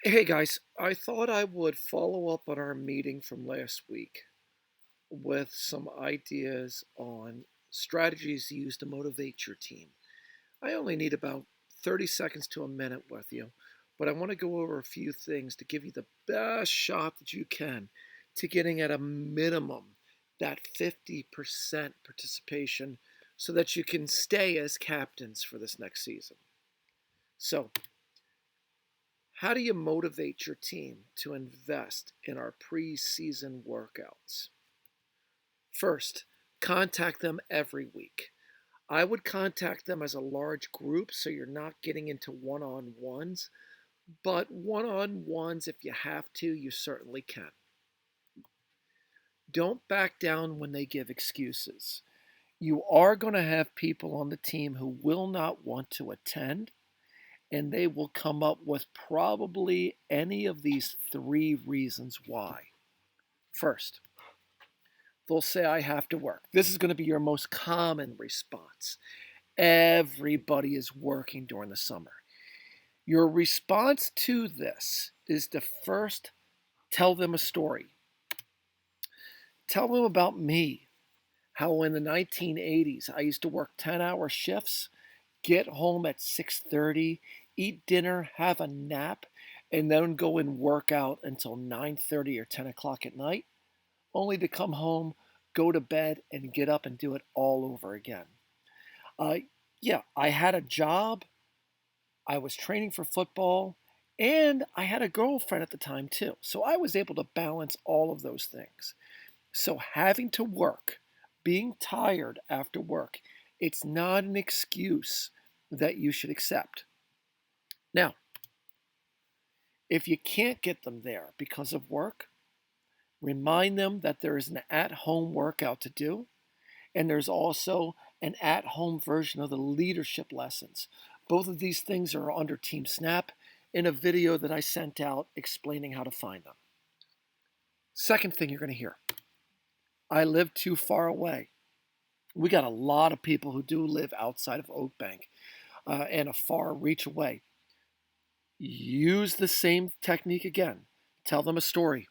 Hey guys, I thought I would follow up on our meeting from last week with some ideas on strategies used to motivate your team. I only need about 30 seconds to a minute with you, but I want to go over a few things to give you the best shot that you can to getting at a minimum that 50% participation so that you can stay as captains for this next season. So, how do you motivate your team to invest in our preseason workouts? First, contact them every week. I would contact them as a large group so you're not getting into one on ones, but one on ones, if you have to, you certainly can. Don't back down when they give excuses. You are going to have people on the team who will not want to attend, and they will come up with probably any of these three reasons why. First, they'll say, I have to work. This is going to be your most common response. Everybody is working during the summer. Your response to this is to first tell them a story. Tell them about me, how in the 1980s I used to work 10-hour shifts, get home at 6:30, eat dinner, have a nap, and then go and work out until 9:30 or 10 o'clock at night, only to come home, go to bed, and get up and do it all over again. Uh, yeah, I had a job, I was training for football, and I had a girlfriend at the time too. So I was able to balance all of those things. So having to work, being tired after work, it's not an excuse that you should accept. Now, if you can't get them there because of work, remind them that there is an at home workout to do, and there's also an at home version of the leadership lessons. Both of these things are under Team Snap in a video that I sent out explaining how to find them. Second thing you're going to hear, I live too far away. We got a lot of people who do live outside of Oak Bank and a far reach away. Use the same technique again. Tell them a story.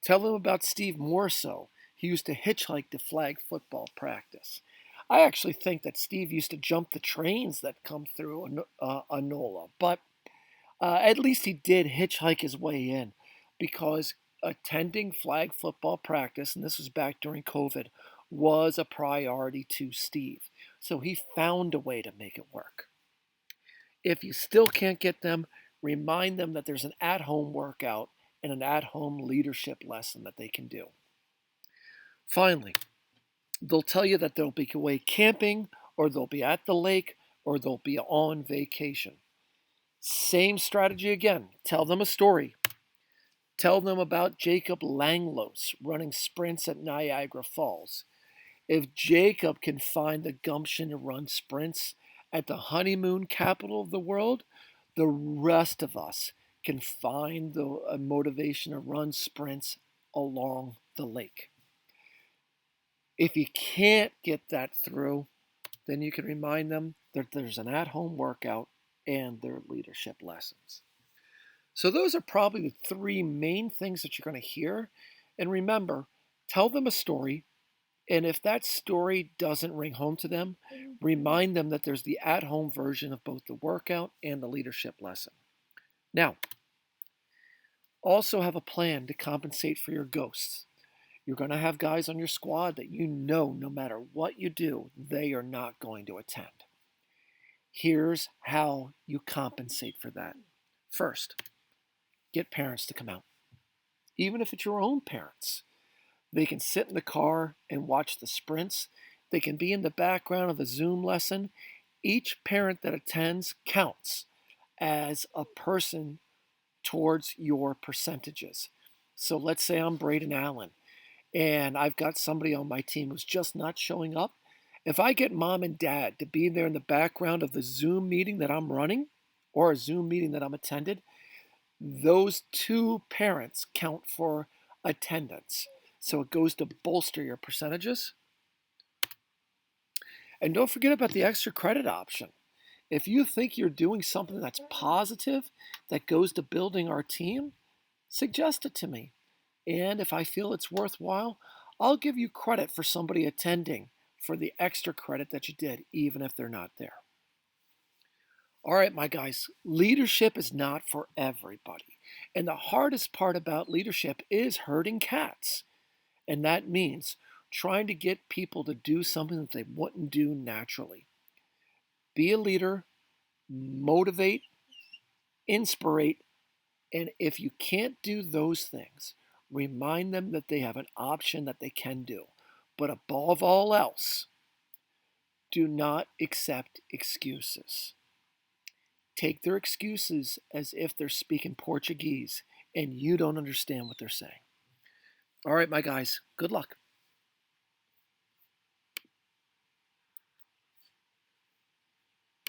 Tell them about Steve Morso. He used to hitchhike to flag football practice. I actually think that Steve used to jump the trains that come through Anola, but at least he did hitchhike his way in because attending flag football practice, and this was back during COVID, was a priority to Steve. So he found a way to make it work. If you still can't get them, remind them that there's an at home workout and an at home leadership lesson that they can do. Finally, they'll tell you that they'll be away camping, or they'll be at the lake, or they'll be on vacation. Same strategy again. Tell them a story. Tell them about Jacob Langlos running sprints at Niagara Falls. If Jacob can find the gumption to run sprints at the honeymoon capital of the world, the rest of us can find the motivation to run sprints along the lake. If you can't get that through, then you can remind them that there's an at home workout and their leadership lessons. So, those are probably the three main things that you're going to hear. And remember, tell them a story. And if that story doesn't ring home to them, remind them that there's the at home version of both the workout and the leadership lesson. Now, also have a plan to compensate for your ghosts. You're going to have guys on your squad that you know no matter what you do, they are not going to attend. Here's how you compensate for that. First, get parents to come out, even if it's your own parents. They can sit in the car and watch the sprints. They can be in the background of the Zoom lesson. Each parent that attends counts as a person towards your percentages. So let's say I'm Braden Allen and I've got somebody on my team who's just not showing up. If I get mom and dad to be there in the background of the Zoom meeting that I'm running or a Zoom meeting that I'm attended, those two parents count for attendance. So it goes to bolster your percentages. And don't forget about the extra credit option. If you think you're doing something that's positive, that goes to building our team, suggest it to me. And if I feel it's worthwhile, I'll give you credit for somebody attending for the extra credit that you did, even if they're not there. All right, my guys, leadership is not for everybody. And the hardest part about leadership is herding cats. And that means trying to get people to do something that they wouldn't do naturally. Be a leader, motivate, inspirate, and if you can't do those things, remind them that they have an option that they can do. But above all else, do not accept excuses. Take their excuses as if they're speaking Portuguese and you don't understand what they're saying. All right, my guys, good luck.